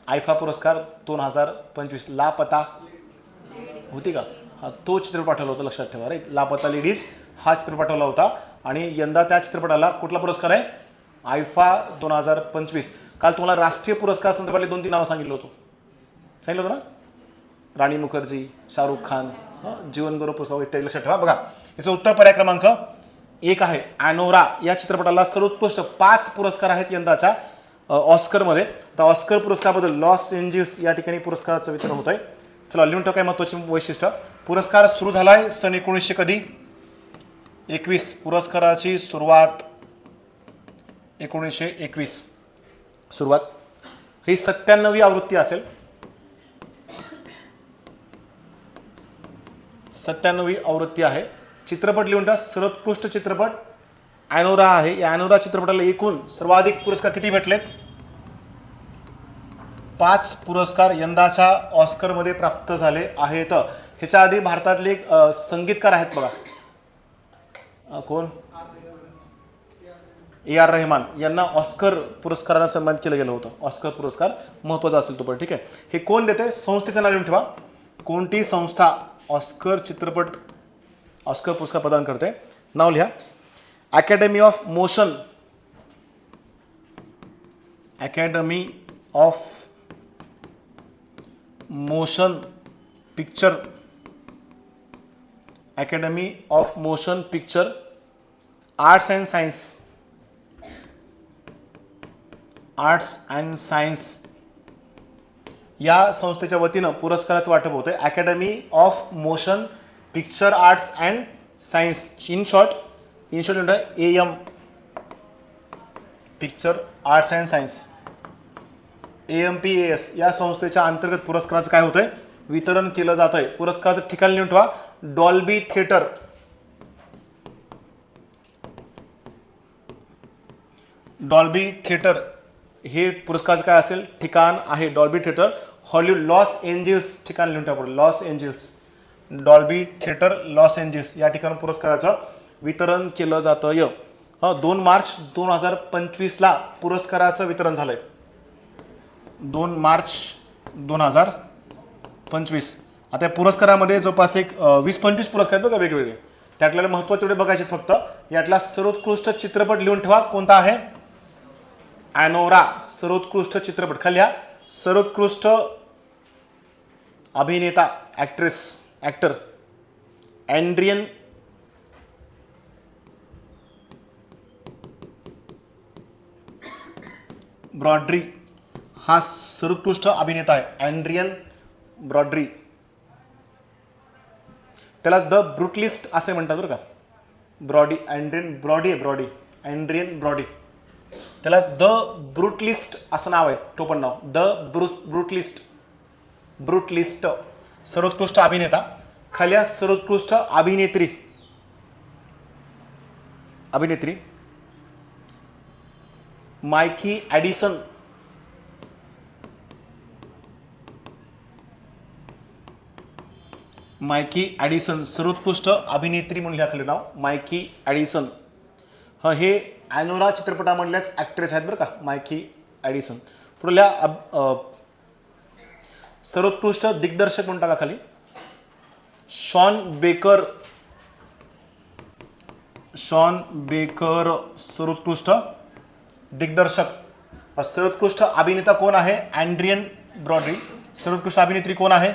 आयफा पुरस्कार 2025 लापता होती का? हा, तो चित्रपट पाठवला होता, लक्षात ठेवा. राईट, लापता लेडीज हा चित्रपट पाठवला होता. आणि यंदा त्या चित्रपटाला कुठला पुरस्कार आहे? आयफा 2025. काल तुम्हाला राष्ट्रीय पुरस्कार संदर्भातले 2-3 नावं सांगितलं होतं ना? राणी मुखर्जी, शाहरुख खान, जीवन गौरव पुरस्कार इत्यादी, लक्षात ठेवा. बघा, याचं उत्तर पर्याय क्रमांक 1 आहे. ॲनोरा या चित्रपटाला सर्वोत्कृष्ट 5 पुरस्कार आहेत यंदाच्या ऑस्करमध्ये. तर ऑस्कर पुरस्काराबद्दल लॉस एंजेल्स या ठिकाणी पुरस्काराचं वितरण होत आहे. चला लिहून ठेवा काय महत्त्वाची वैशिष्ट्य. पुरस्कार सुरू झाला आहे सन 1900 कधी? 21. पुरस्काराची सुरुवात 1921 सुरुवात. ही 97वी आवृत्ती असेल. 97वी आवृत्ती आहे. चित्रपट लिहून ठेवा. सर्वोत्कृष्ट चित्रपट ॲनोरा आहे. या ॲनोरा चित्रपटाला एकूण सर्वाधिक पुरस्कार किती भेटलेत? 5 पुरस्कार यंदाच्या ऑस्करमध्ये प्राप्त झाले आहेत. ह्याच्या आधी भारतातले एक संगीतकार आहेत बघा, कोण? AR रहमान यांना ऑस्कर पुरस्कारानं सन्मानित केलं गेलं होतं. ऑस्कर पुरस्कार महत्त्वाचा असेल तो पण, ठीक आहे. हे कोण देते? संस्थेचं नाव लिहून ठेवा. कोणती संस्था ऑस्कर पुरस्कार प्रदान करते? नाव लिहा. Academy of motion, academy of motion picture, academy of motion picture arts and science, arts and science या संस्थेच्या वतीनं पुरस्काराचं वाटप होतं. Academy of motion picture arts and science, in short AM picture arts and science, AMPAS या संस्थेच्या अंतर्गत पुरस्काराचं काय होतंय? वितरण केलं जात आहे. पुरस्काराचं ठिकाण लिहून ठेवा. डॉल्बी थिएटर, डॉल्बी थिएटर हे पुरस्काराचं काय असेल? ठिकाण आहे Dolby theatre. Hollywood, Los Angeles ठिकाण लिहून ठेवा. Los Angeles, Dolby theatre Los Angeles या ठिकाणी पुरस्काराचं वितरण केलं जातं. 2 मार्च 2025ला पुरस्काराचं वितरण झालंय. 2 मार्च 2025. आता या पुरस्कारामध्ये जवळपास एक 20-25 पुरस्कार आहेत बघा वेगवेगळे. त्यातल्या महत्त्वाचे तेवढे बघायचे फक्त. यातला सर्वोत्कृष्ट चित्रपट लिहून ठेवा. कोणता आहे? ॲनोरा. सर्वोत्कृष्ट चित्रपट खाली लिहा. सर्वोत्कृष्ट अभिनेता, ॲक्टर एड्रियन ब्रॉडी हा सर्वोत्कृष्ट अभिनेता आहे. Adrien Brody. त्याला द ब्रुटलिस्ट असे म्हणतात बरं का. Brody, Adrien Brody. त्याला द ब्रुटलिस्ट असं नाव आहे. तो पण नाव द ब्रुटलिस्ट. सर्वोत्कृष्ट अभिनेता. खाली सर्वोत्कृष्ट अभिनेत्री, मायकी ॲडिसन. सर्वोत्कृष्ट अभिनेत्री म्हणून लिहा खाली नाव मायकी ॲडिसन. हे ॲनोरा चित्रपटामधल्याच ॲक्ट्रेस आहेत बरं का, मायकी ॲडिसन. पुढल्या सर्वोत्कृष्ट दिग्दर्शक म्हणून टाका खाली शॉन बेकर. सर्वोत्कृष्ट दिग्दर्शक. सर्वोत्कृष्ट अभिनेता कोण आहे? Adrien Brody. सर्वोत्कृष्ट अभिनेत्री कोण आहे?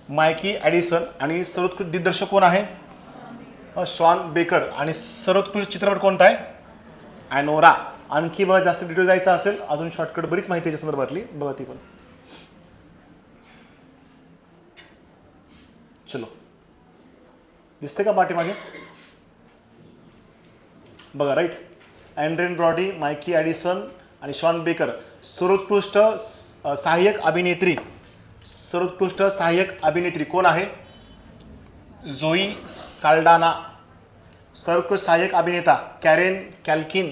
Mikey Addison. आणि सर्वोत्कृष्ट दिग्दर्शक कोण आहे? Sean Baker. आणि सर्वोत्कृष्ट चित्रपट कोणता आहे? ॲनोरा. आणखी बघा जास्त डिटेल जायचं असेल अजून शॉर्टकट बरीच माहिती याच्या संदर्भातली बघा ती पण. चलो दिसते का पाठीमागे बघा राईट. अँड्रेन ब्रॉडी, मायकी ॲडिसन आणि शॉन बेकर. सर्वोत्कृष्ट सहाय्यक अभिनेत्री, सर्वोत्कृष्ट सहाय्यक अभिनेत्री कोण आहे? झोई साल्डाना. सर्वोत्कृष्ट सहाय्यक अभिनेता कॅरेन कॅल्किन.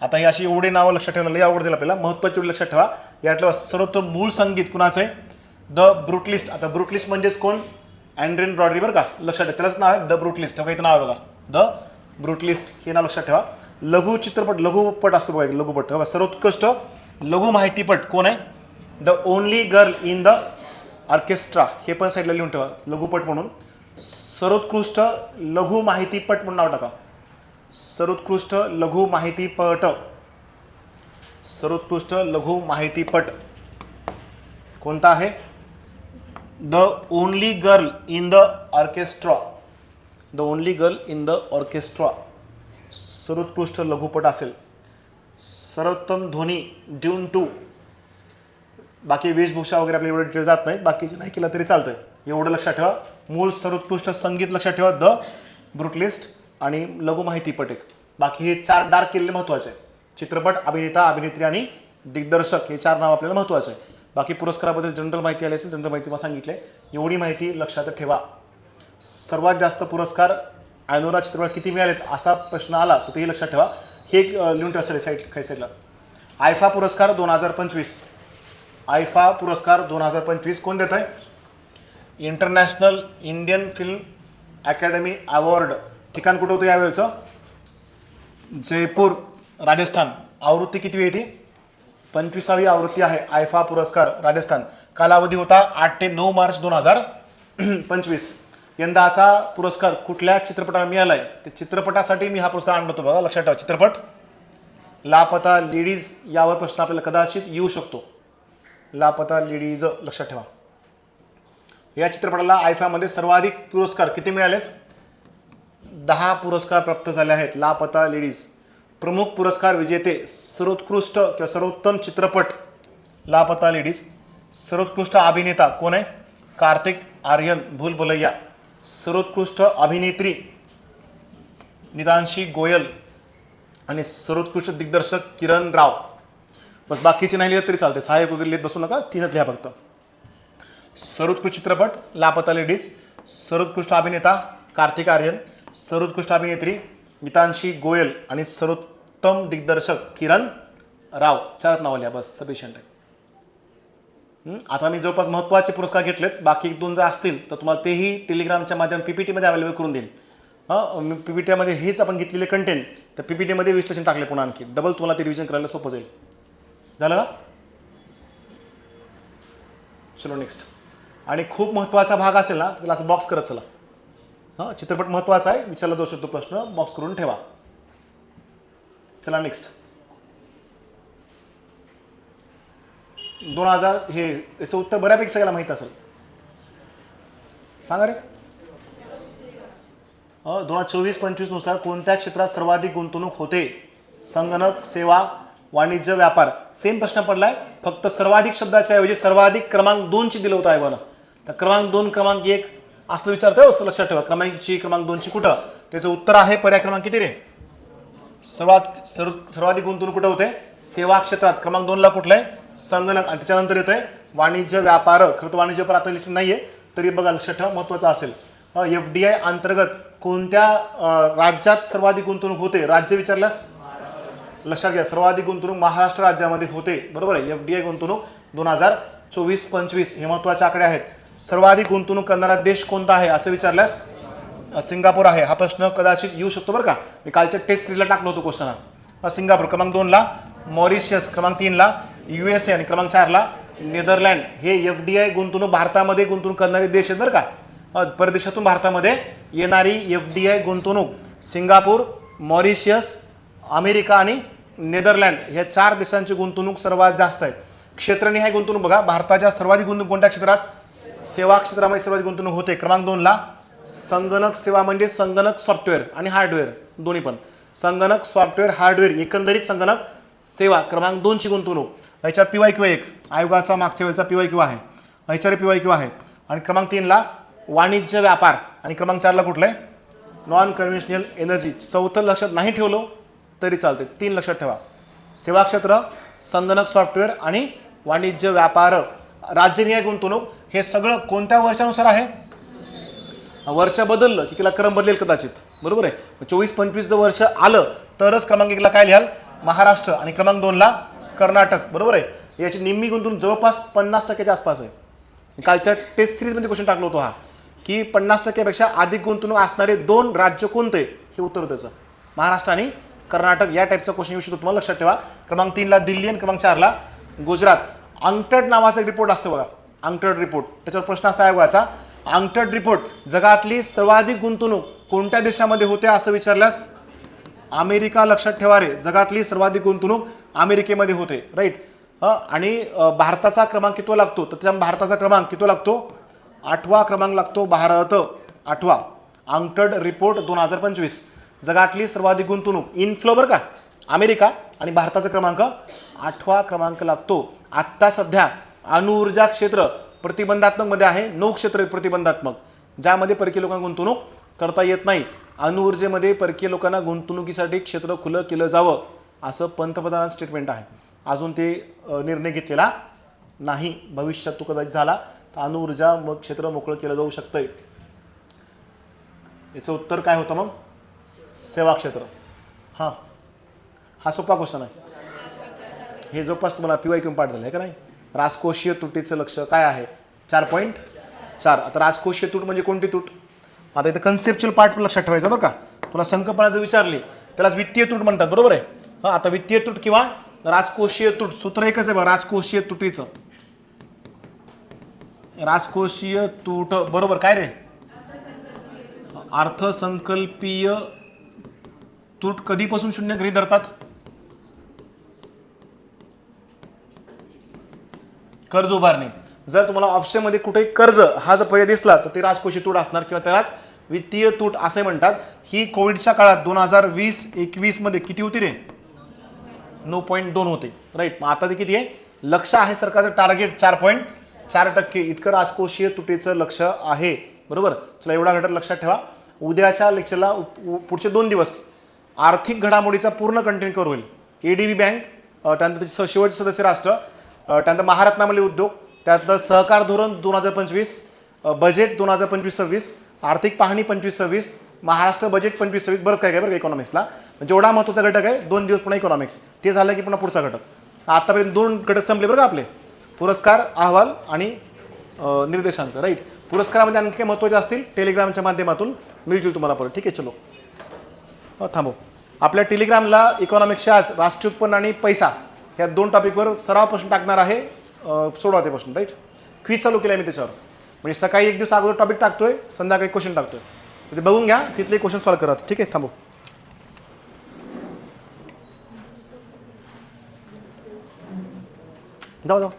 आता ही अशी एवढे नावं लक्षात ठेवलं लई आवड दिलं आपल्याला, महत्त्वाची लक्षात ठेवा. यातलं सर्वोत्तम मूळ संगीत कुणाचं आहे? The Brutalist. आता ब्रुटलिस्ट म्हणजेच कोण? अँड्रेन ब्रॉडी बरं का, लक्षात ठेवा. त्यालाच नाव आहे द ब्रुटलिस्ट. तेव्हा इथं नाव आहे बघा द ब्रुटलिस्ट, हे नाव लक्षात ठेवा. लघु चित्रपट, लघुपट असतो बघा लघुपट. बघा सर्वोत्कृष्ट लघु माहितीपट कोण आहे? The only girl in the orchestra. हे पण साईडला लिहून ठेवा लघुपट म्हणून. सर्वोत्कृष्ट लघु माहितीपट म्हणून नाव टाका. सर्वोत्कृष्ट लघु माहितीपट, सर्वोत्कृष्ट लघु माहितीपट कोणता आहे? The only girl in the orchestra. The only girl in the orchestra सर्वोत्कृष्ट लघुपट असेल. सर्वोत्तम ध्वनी ड्यून 2. बाकी वेशभूषा वगैरे आपल्या एवढं डिटेल जात नाही, बाकीचे नाही केलं तरी चालतंय. एवढं लक्षात ठेवा. मूळ सर्वोत्कृष्ट संगीत लक्षात ठेवा द ब्रुटलिस्ट आणि लघु माहितीपट एक. बाकी हे 4 डार्क केलेले महत्त्वाचे आहे. चित्रपट, अभिनेता, अभिनेत्री आणि दिग्दर्शक हे 4 नाव आपल्याला महत्त्वाचे आहे. बाकी पुरस्काराबद्दल जनरल माहिती आली असेल, जनरल माहिती मला सांगितले. एवढी माहिती लक्षात ठेवा. सर्वात जास्त पुरस्कार ॲनोरा चित्रपट किती मिळालेत असा प्रश्न आला तर तेही लक्षात ठेवा. हे लिहून ठेवा सर साईड काही साईडला. आयफा पुरस्कार 2025. आयफा पुरस्कार 2025 कोण देत आहे? International Indian film academy award. ठिकाण कुठं होतं यावेळेचं? जयपूर, राजस्थान. आवृत्ती किती आहे ती? 25वी आवृत्ती आहे आयफा पुरस्कार राजस्थान. कालावधी होता 8 ते 9 मार्च 2025. यंदाचा पुरस्कार कुठल्या चित्रपटाला मिळाला आहे? त्या चित्रपटासाठी मी हा पुरस्कार आणला होतो बघा, लक्षात ठेवा. चित्रपट लापता लेडीज. यावर प्रश्न आपल्याला कदाचित येऊ शकतो. लापता लेडीज लक्षात ठेवा. या चित्रपटाला आयफामध्ये सर्वाधिक पुरस्कार किती मिळालेत? 10 पुरस्कार प्राप्त झाले आहेत. लापता लेडीज. प्रमुख पुरस्कार विजेते सर्वोत्कृष्ट किंवा सर्वोत्तम चित्रपट लापता लेडीज. सर्वोत्कृष्ट अभिनेता कोण आहे? कार्तिक आर्यन, भूल भुलैया. सर्वोत्कृष्ट अभिनेत्री नितांशी गोयल. आणि सर्वोत्कृष्ट दिग्दर्शक किरण राव. बस बाकीचे नाही लिहिलं तरी चालते, सहाय्यक वगैरे लिहित बसू नका, 3च लिहा फक्त. सर्वोत्कृष्ट चित्रपट लापता लेडीज, सर्वोत्कृष्ट अभिनेता कार्तिक आर्यन, सर्वोत्कृष्ट अभिनेत्री नितांशी गोयल आणि सर्वोत्तम दिग्दर्शक किरण राव. 4 नावं लिहा बस, सफिशियंट आहे. आता मी जवळपास महत्त्वाचे पुरस्कार घेतलेत. बाकी 2 जर असतील तर तुम्हाला तेही टेलिग्रामच्या माध्यमात पीपीटीमध्ये अवेलेबल करून देईल. मी पीपीटीमध्ये हेच आपण घेतलेले कंटेंट तर पीपीटीमध्ये विश्लेषण टाकले पुन्हा आणखी डबल तुम्हाला ते रिव्हिजन करायला सोपं जाईल. झालं का? चलो नेक्स्ट. आणि खूप महत्त्वाचा भाग असेल ना त्याला असं बॉक्स करत चला. हां, चित्रपट महत्त्वाचा आहे, विचारला जाऊ शकतो प्रश्न, बॉक्स करून ठेवा. चला नेक्स्ट. 2000 हे याचं उत्तर बऱ्यापैकी सगळ्याला माहीत असेल. सांगा रे. 2024-25 नुसार कोणत्या क्षेत्रात सर्वाधिक गुंतवणूक होते? संगणक, सेवा, वाणिज्य, व्यापार. सेम प्रश्न पडलाय, फक्त सर्वाधिक शब्दाच्या ऐवजी सर्वाधिक क्रमांक 2 ची दिलं होतं आहे बघा. तर क्रमांक 2, क्रमांक 1 असं विचारतोय, असं लक्षात ठेवा. क्रमांकची, क्रमांक 2 ची कुठं? त्याचं उत्तर आहे पर्याय क्रमांक किती रे? सर्वाधिक गुंतवणूक कुठं होते? सेवा क्षेत्रात. क्रमांक 2 ला कुठलं आहे? संगणक. आणि त्याच्यानंतर येत आहे वाणिज्य, व्यापार. खरं तर वाणिज्य व्यापार आता लिस्ट नाहीये तरी बघा लक्षात ठेवा, महत्त्वाचं असेल. FDI अंतर्गत कोणत्या राज्यात सर्वाधिक गुंतवणूक होते? राज्य विचारल्यास लक्षात घ्या, सर्वाधिक गुंतवणूक महाराष्ट्र राज्यामध्ये होते. बरोबर आहे. FDI गुंतवणूक 2024-25 हे महत्त्वाचे आकडे आहेत. सर्वाधिक गुंतवणूक करणारा देश कोणता आहे असं विचारल्यास सिंगापूर आहे. हा प्रश्न कदाचित येऊ शकतो बरं का. मी कालच्या टेस्ट सिरीजला टाकलो होतो क्वेश्चन. सिंगापूर. क्रमांक 2 ला मॉरिशियस, क्रमांक 3 ला USA आणि क्रमांक 4 ला नेदरलँड. हे FDI गुंतवणूक भारतामध्ये गुंतवणूक करणारे देश आहेत बरं का. परदेशातून भारतामध्ये येणारी FDI गुंतवणूक सिंगापूर, मॉरिशियस, अमेरिका आणि नेदरलँड ह्या 4 देशांची गुंतवणूक सर्वात जास्त आहे. क्षेत्रनिहाय गुंतवणूक बघा, भारताच्या सर्वाधिक गुंतवणूक कोणत्या क्षेत्रात? सेवा क्षेत्रामध्ये सर्वाधिक गुंतवणूक होते. क्रमांक 2 ला संगणक सेवा म्हणजे संगणक सॉफ्टवेअर आणि हार्डवेअर दोन्ही पण. संगणक सॉफ्टवेअर हार्डवेअर एकंदरीत संगणक सेवा क्रमांक 2 ची गुंतवणूक. ह्याच्यावर PYQ 1 आयोगाचा मागच्या वेळेचा PYQ आहे, ह्याच्यावर PYQ आहे. आणि क्रमांक 3 ला वाणिज्य व्यापार आणि क्रमांक 4 ला कुठलं आहे? Non conventional energy. चौथं लक्षात नाही ठेवलं तरी चालते, 3 लक्षात ठेवा. सेवा क्षेत्र, संगणक सॉफ्टवेअर आणि वाणिज्य व्यापार. राज्यनिहाय गुंतवणूक हे सगळं कोणत्या वर्षानुसार आहे? वर्ष बदललं की तिला क्रम बदलेल कदाचित, बरोबर आहे. 24-25 जर वर्ष आलं तरच क्रमांक 1 ला काय लिहाल? महाराष्ट्र आणि क्रमांक 2 ला कर्नाटक, बरोबर आहे. याची निम्मी गुंतवणूक जवळपास 50% आसपास आहे. कालच्या टेस्ट सिरीजमध्ये क्वेश्चन टाकलो होतो हा, की 50%पेक्षा अधिक गुंतवणूक असणारे 2 राज्य कोणते? हे उत्तर होतं त्याचं, महाराष्ट्र आणि कर्नाटक. या टाईपचा क्वेश्चन येऊ शकतो, तुम्हाला लक्षात ठेवा. क्रमांक 3 ला दिल्ली आणि क्रमांक 4 ला गुजरात. अंगठड नावाचा एक रिपोर्ट असतो बघा, अंगठड रिपोर्ट. त्याच्यावर प्रश्न असतो आयोगाचा, अंगठड रिपोर्ट जगातली सर्वाधिक गुंतवणूक कोणत्या देशामध्ये होते असं विचारल्यास अमेरिका. लक्षात ठेवा रे, जगातली सर्वाधिक गुंतवणूक अमेरिकेमध्ये होते, राईट. आणि भारताचा क्रमांक किती लागतो? तर त्या भारताचा क्रमांक किती लागतो? 8वा क्रमांक लागतो, भारत 8वा. अंगठड रिपोर्ट 2025 जगातली सर्वाधिक गुंतवणूक इनफ्लो बरं का, अमेरिका, आणि भारताचा क्रमांक 8वा क्रमांक लागतो. आत्ता सध्या अणुऊर्जा क्षेत्र प्रतिबंधात्मक मध्ये आहे, 9 क्षेत्र प्रतिबंधात्मक ज्यामध्ये परकीय लोकांना गुंतवणूक करता येत नाही. अणुऊर्जेमध्ये परकीय लोकांना गुंतवणुकीसाठी क्षेत्र खुलं केलं जावं असं पंतप्रधान स्टेटमेंट आहे. अजून ते निर्णय घेतलेला नाही. भविष्यात तो कदाचित झाला तर अणुऊर्जा मग क्षेत्र मोकळं केलं जाऊ शकतंय. याचं उत्तर काय होतं मग? सेवा क्षेत्र. हां, हा सोपा क्वेश्चन आहे. हे जवळपास तुम्हाला PYQ पाठ झालं आहे का नाही? राजकोषीय तुटीचं लक्ष काय आहे? 4.4. आता राजकोषीय तूट म्हणजे कोणती तूट? आता इथं कन्सेप्च्युअल पार्ट लक्षात ठेवायचं बरं का. तुला संकल्पना जर विचारली त्यालाच वित्तीय तूट म्हणतात, बरोबर आहे. हां, आता वित्तीय तूट किंवा राजकोषीय तूट सूत्र एकच आहे बघा, राजकोषीय तुटीचं. राजकोषीय तूट बरोबर काय रे? अर्थसंकल्पीय तूट कधीपासून शून्य गृहीत धरतात? कर्ज उभारणी. जर तुम्हाला ऑप्शनमध्ये कुठे कर्ज हा जर पर्याय दिसला तर ते राजकोषीय तूट असणार किंवा त्यालाच वित्तीय तूट असे म्हणतात. ही कोविडच्या काळात 2020-21 मध्ये किती होती रे? 9.2 होते, राईट. मग आता ते किती आहे? लक्ष आहे सरकारचं टार्गेट 4.4% इतकं राजकोषीय तुटीचं लक्ष आहे, बरोबर. चला एवढा घटक लक्षात ठेवा. उद्याच्या लेक्चरला पुढचे 2 दिवस आर्थिक घडामोडीचा पूर्ण कंटेंट कव्हर होईल. ADB बँक, त्यानंतर त्याचे शेवटचे सदस्य राष्ट्र, त्यानंतर महारत्नामले उद्योग, त्यानंतर सहकार धोरण 2025, बजेट 2025-26, आर्थिक पाहणी 25-26, महाराष्ट्र बजेट 25-26, बरंच काय काय बरं इकॉनॉमिक्सला. जेवढा महत्त्वाचा घटक आहे 2 दिवस पुन्हा इकॉनॉमिक्स, ते झालं की पुन्हा पुढचा घटक. आतापर्यंत 2 घटक संपले बरं का आपले, पुरस्कार, अहवाल आणि निर्देशांक, राईट. पुरस्कारामध्ये आणखी काही महत्त्वाचे असतील टेलिग्रामच्या माध्यमातून मिळतील तुम्हाला परत, ठीक आहे. चलो थांबू. आपल्या टेलिग्रामला इकॉनॉमिक्सच्या आज राष्ट्रीय उत्पन्न आणि पैसा या 2 टॉपिकवर सराव प्रश्न टाकणार आहे, सोडवा ते प्रश्न, राईट. क्विज चालू केला आहे मी त्याच्यावर, म्हणजे सकाळी 1 दिवस अगोदर टॉपिक टाकतोय, संध्याकाळी क्वेश्चन टाकतोय. तर ते बघून घ्या, तिथले क्वेश्चन सॉल्व्ह करा, ठीक आहे. थांबू. जाऊ.